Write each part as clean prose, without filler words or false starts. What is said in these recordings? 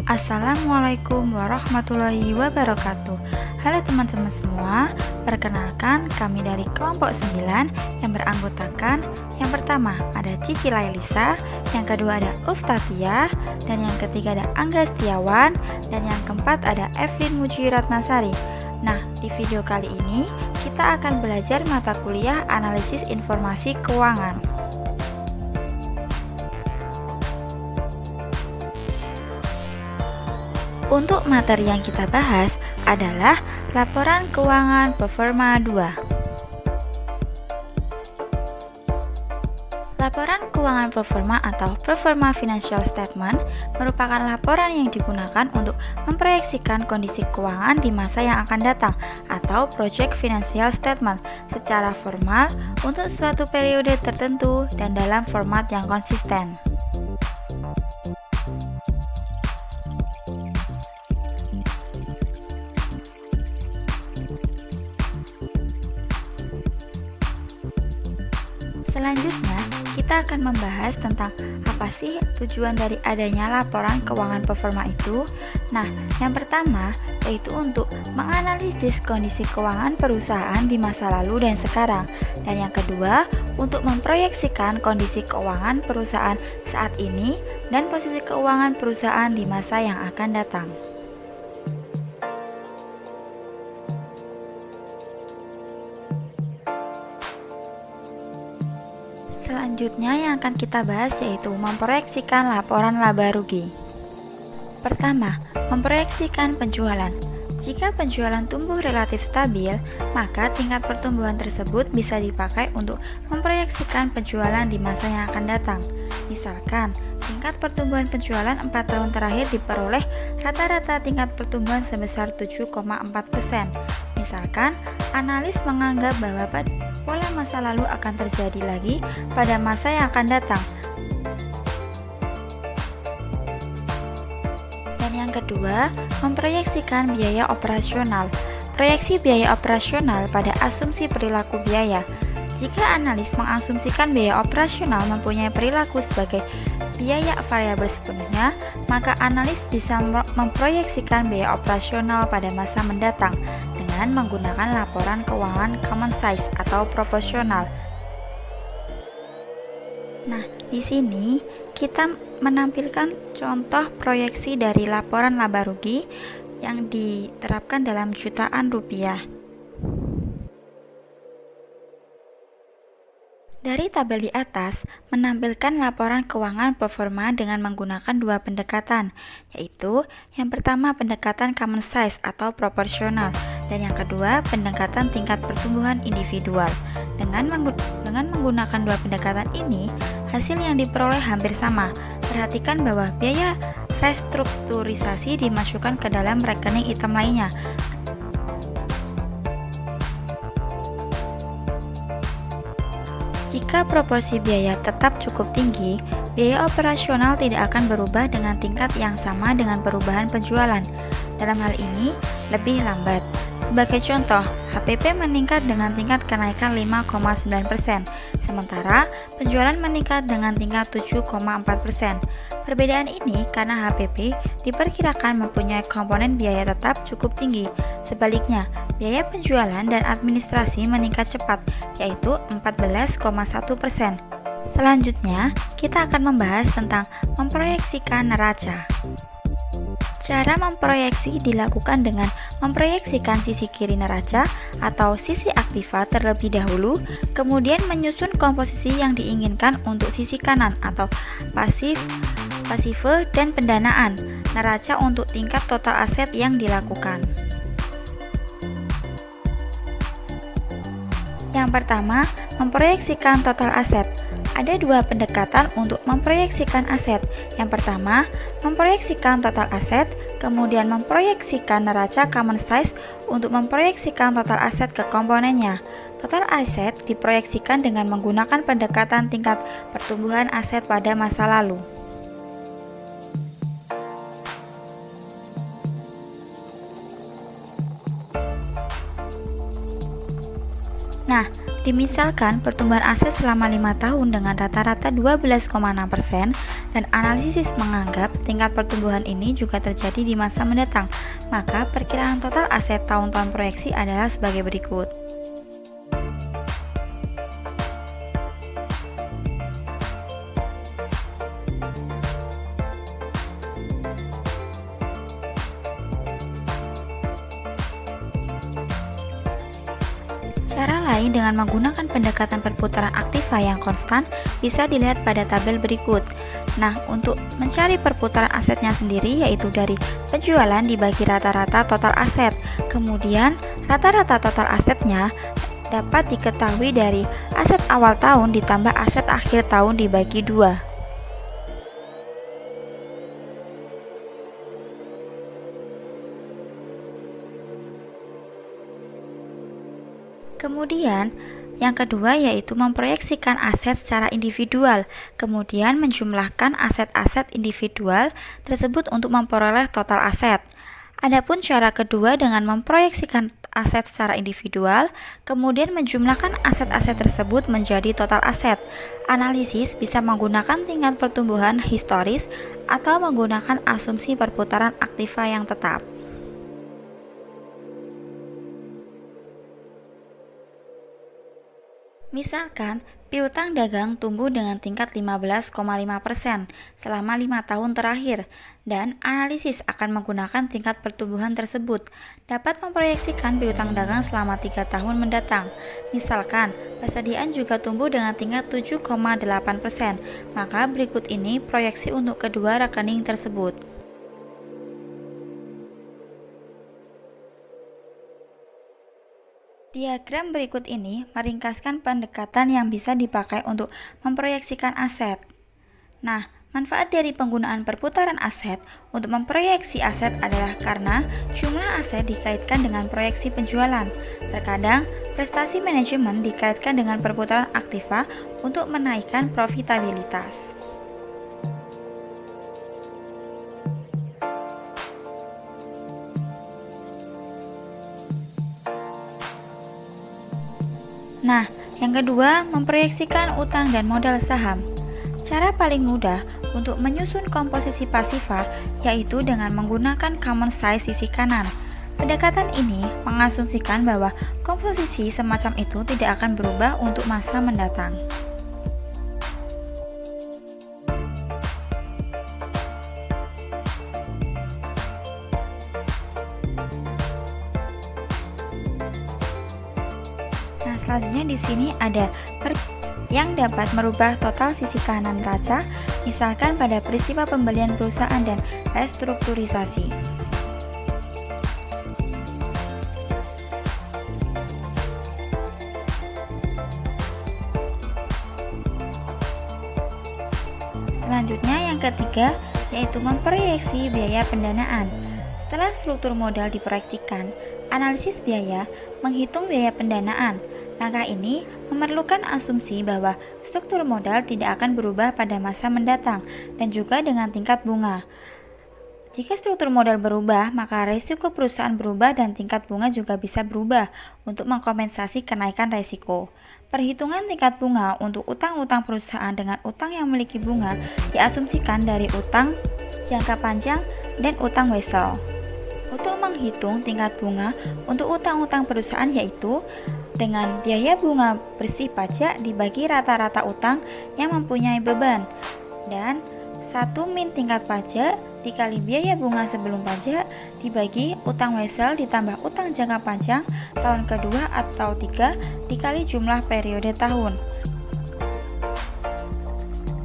Assalamualaikum warahmatullahi wabarakatuh. Halo teman-teman semua, perkenalkan kami dari kelompok 9 yang beranggotakan yang pertama ada Cici Lailisa, yang kedua ada Uftatia, dan yang ketiga ada Angga Setiawan, dan yang keempat ada Evelyn Mujiratnasari. Nah, di video kali ini kita akan belajar mata kuliah analisis informasi keuangan. Untuk materi yang kita bahas adalah laporan keuangan performa 2. Laporan keuangan performa atau performa financial statement merupakan laporan yang digunakan untuk memproyeksikan kondisi keuangan di masa yang akan datang atau project financial statement secara formal untuk suatu periode tertentu dan dalam format yang konsisten. Selanjutnya, kita akan membahas tentang apa sih tujuan dari adanya laporan keuangan performa itu. Nah, yang pertama yaitu untuk menganalisis kondisi keuangan perusahaan di masa lalu dan sekarang. Dan yang kedua, untuk memproyeksikan kondisi keuangan perusahaan saat ini dan posisi keuangan perusahaan di masa yang akan datang. Selanjutnya yang akan kita bahas yaitu memproyeksikan laporan laba rugi. Pertama, memproyeksikan penjualan. Jika penjualan tumbuh relatif stabil, maka tingkat pertumbuhan tersebut bisa dipakai untuk memproyeksikan penjualan di masa yang akan datang. Misalkan, tingkat pertumbuhan penjualan 4 tahun terakhir diperoleh rata-rata tingkat pertumbuhan sebesar 7,4%. Misalkan, analis menganggap bahwa pola masa lalu akan terjadi lagi pada masa yang akan datang. Dan yang kedua, memproyeksikan biaya operasional. Proyeksi biaya operasional pada asumsi perilaku biaya. Jika analis mengasumsikan biaya operasional mempunyai perilaku sebagai biaya variabel sepenuhnya, maka analis bisa memproyeksikan biaya operasional pada masa mendatang dengan menggunakan laporan keuangan common size atau proporsional. Nah, di sini kita menampilkan contoh proyeksi dari laporan laba rugi yang diterapkan dalam jutaan rupiah. Dari tabel di atas menampilkan laporan keuangan performa dengan menggunakan dua pendekatan, yaitu yang pertama pendekatan common size atau proporsional, dan yang kedua pendekatan tingkat pertumbuhan individual. Dengan menggunakan dua pendekatan ini, hasil yang diperoleh hampir sama. Perhatikan bahwa biaya restrukturisasi dimasukkan ke dalam rekening item lainnya. Jika proporsi biaya tetap cukup tinggi, biaya operasional tidak akan berubah dengan tingkat yang sama dengan perubahan penjualan. Dalam hal ini, lebih lambat. Sebagai contoh, HPP meningkat dengan tingkat kenaikan 5,9%, sementara penjualan meningkat dengan tingkat 7,4%. Perbedaan ini karena HPP diperkirakan mempunyai komponen biaya tetap cukup tinggi. Sebaliknya, biaya penjualan dan administrasi meningkat cepat, yaitu 14,1%. Selanjutnya, kita akan membahas tentang memproyeksikan neraca. Cara memproyeksi dilakukan dengan memproyeksikan sisi kiri neraca atau sisi aktiva terlebih dahulu, kemudian menyusun komposisi yang diinginkan untuk sisi kanan atau pasive dan pendanaan neraca untuk tingkat total aset yang dilakukan. Yang pertama, memproyeksikan total aset. Ada dua pendekatan untuk memproyeksikan aset. Yang pertama, memproyeksikan total aset, kemudian memproyeksikan neraca common size untuk memproyeksikan total aset ke komponennya. Total aset diproyeksikan dengan menggunakan pendekatan tingkat pertumbuhan aset pada masa lalu. Nah, dimisalkan pertumbuhan aset selama 5 tahun dengan rata-rata 12,6% dan analisis menganggap tingkat pertumbuhan ini juga terjadi di masa mendatang, maka perkiraan total aset tahun-tahun proyeksi adalah sebagai berikut. Cara lain dengan menggunakan pendekatan perputaran aktiva yang konstan bisa dilihat pada tabel berikut. Nah, untuk mencari perputaran asetnya sendiri yaitu dari penjualan dibagi rata-rata total aset. Kemudian, rata-rata total asetnya dapat diketahui dari aset awal tahun ditambah aset akhir tahun dibagi 2. Kemudian, yang kedua yaitu memproyeksikan aset secara individual, kemudian menjumlahkan aset-aset individual tersebut untuk memperoleh total aset. Adapun cara kedua dengan memproyeksikan aset secara individual, kemudian menjumlahkan aset-aset tersebut menjadi total aset. Analisis bisa menggunakan tingkat pertumbuhan historis atau menggunakan asumsi perputaran aktiva yang tetap. Misalkan, piutang dagang tumbuh dengan tingkat 15,5% selama 5 tahun terakhir, dan analisis akan menggunakan tingkat pertumbuhan tersebut dapat memproyeksikan piutang dagang selama 3 tahun mendatang. Misalkan, persediaan juga tumbuh dengan tingkat 7,8%, maka berikut ini proyeksi untuk kedua rekening tersebut. Diagram berikut ini meringkaskan pendekatan yang bisa dipakai untuk memproyeksikan aset. Nah, manfaat dari penggunaan perputaran aset untuk memproyeksi aset adalah karena jumlah aset dikaitkan dengan proyeksi penjualan. Terkadang, prestasi manajemen dikaitkan dengan perputaran aktiva untuk menaikkan profitabilitas. Nah, yang kedua, memproyeksikan utang dan modal saham. Cara paling mudah untuk menyusun komposisi pasifa yaitu dengan menggunakan common size sisi kanan. Pendekatan ini mengasumsikan bahwa komposisi semacam itu tidak akan berubah untuk masa mendatang. Nah, selanjutnya di sini ada yang dapat merubah total sisi kanan neraca, misalkan pada peristiwa pembelian perusahaan dan restrukturisasi. Selanjutnya yang ketiga yaitu memproyeksi biaya pendanaan. Setelah struktur modal diproyeksikan, analisis biaya menghitung biaya pendanaan. Langkah ini memerlukan asumsi bahwa struktur modal tidak akan berubah pada masa mendatang dan juga dengan tingkat bunga. Jika struktur modal berubah, maka risiko perusahaan berubah dan tingkat bunga juga bisa berubah untuk mengkompensasi kenaikan risiko. Perhitungan tingkat bunga untuk utang-utang perusahaan dengan utang yang memiliki bunga diasumsikan dari utang jangka panjang dan utang wesel. Untuk menghitung tingkat bunga untuk utang-utang perusahaan yaitu dengan biaya bunga bersih pajak dibagi rata-rata utang yang mempunyai beban, dan 1 min tingkat pajak dikali biaya bunga sebelum pajak dibagi utang wesel ditambah utang jangka panjang tahun kedua atau 3 dikali jumlah periode tahun.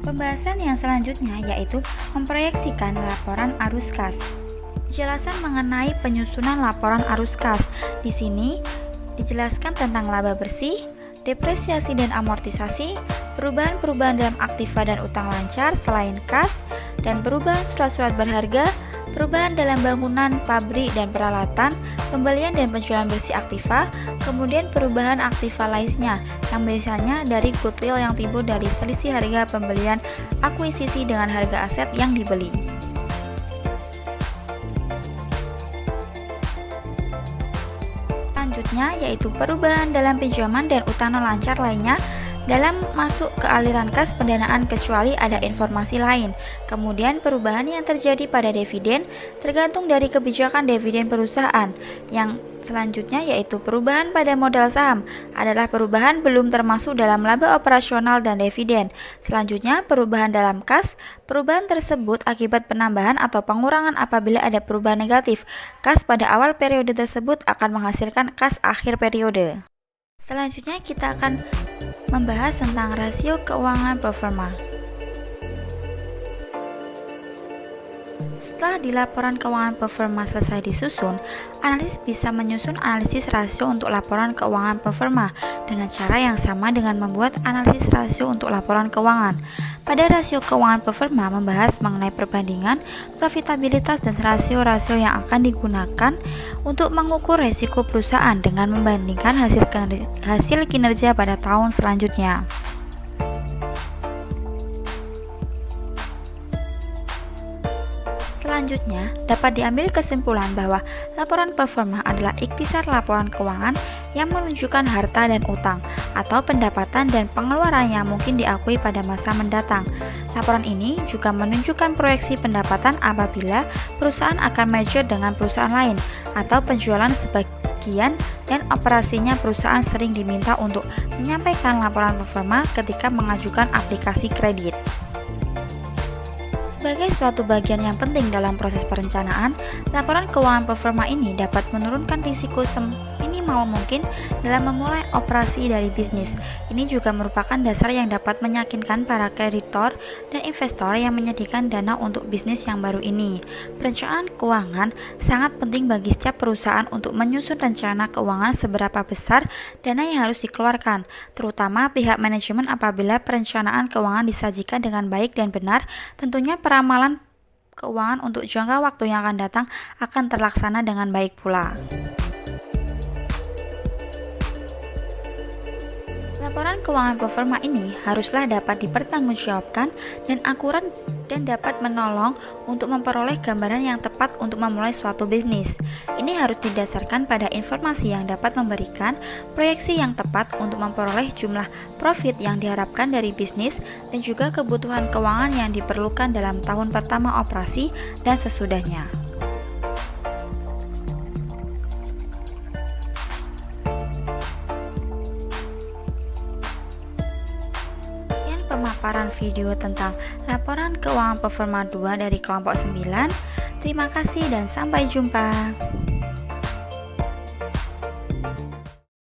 Pembahasan yang selanjutnya yaitu memproyeksikan laporan arus kas. Penjelasan mengenai penyusunan laporan arus kas. Di sini dijelaskan tentang laba bersih, depresiasi dan amortisasi, perubahan-perubahan dalam aktiva dan utang lancar selain kas, dan perubahan surat-surat berharga, perubahan dalam bangunan, pabrik dan peralatan, pembelian dan penjualan bersih aktiva, kemudian perubahan aktiva lainnya yang biasanya dari goodwill yang timbul dari selisih harga pembelian akuisisi dengan harga aset yang dibeli. Selanjutnya yaitu perubahan dalam pinjaman dan utang non lancar lainnya dalam masuk ke aliran kas pendanaan kecuali ada informasi lain. Kemudian perubahan yang terjadi pada dividen tergantung dari kebijakan dividen perusahaan. Yang selanjutnya yaitu perubahan pada modal saham adalah perubahan belum termasuk dalam laba operasional dan dividen. Selanjutnya perubahan dalam kas. Perubahan tersebut akibat penambahan atau pengurangan apabila ada perubahan negatif. Kas pada awal periode tersebut akan menghasilkan kas akhir periode. Selanjutnya kita akan membahas tentang rasio keuangan performa. Setelah di laporan keuangan performa selesai disusun, analis bisa menyusun analisis rasio untuk laporan keuangan performa dengan cara yang sama dengan membuat analisis rasio untuk laporan keuangan. Pada rasio keuangan performa membahas mengenai perbandingan, profitabilitas, dan rasio-rasio yang akan digunakan untuk mengukur resiko perusahaan dengan membandingkan hasil kinerja pada tahun selanjutnya. Selanjutnya, dapat diambil kesimpulan bahwa laporan performa adalah ikhtisar laporan keuangan yang menunjukkan harta dan utang, atau pendapatan dan pengeluaran yang mungkin diakui pada masa mendatang. Laporan ini juga menunjukkan proyeksi pendapatan apabila perusahaan akan merger dengan perusahaan lain, atau penjualan sebagian dan operasinya. Perusahaan sering diminta untuk menyampaikan laporan performa ketika mengajukan aplikasi kredit. Sebagai suatu bagian yang penting dalam proses perencanaan, laporan keuangan performa ini dapat menurunkan risiko seminimal mungkin dalam memulai operasi dari bisnis. Ini juga merupakan dasar yang dapat meyakinkan para kreditor dan investor yang menyediakan dana untuk bisnis yang baru ini. Perencanaan keuangan sangat penting bagi setiap perusahaan untuk menyusun rencana keuangan seberapa besar dana yang harus dikeluarkan, terutama pihak manajemen. Apabila perencanaan keuangan disajikan dengan baik dan benar, tentunya ramalan keuangan untuk jangka waktu yang akan datang akan terlaksana dengan baik pula. Laporan keuangan performa ini haruslah dapat dipertanggungjawabkan dan akurat dan dapat menolong untuk memperoleh gambaran yang tepat untuk memulai suatu bisnis. Ini harus didasarkan pada informasi yang dapat memberikan proyeksi yang tepat untuk memperoleh jumlah profit yang diharapkan dari bisnis dan juga kebutuhan keuangan yang diperlukan dalam tahun pertama operasi dan sesudahnya. Pemaparan video tentang laporan keuangan performa 2 dari kelompok 9. Terima kasih dan sampai jumpa.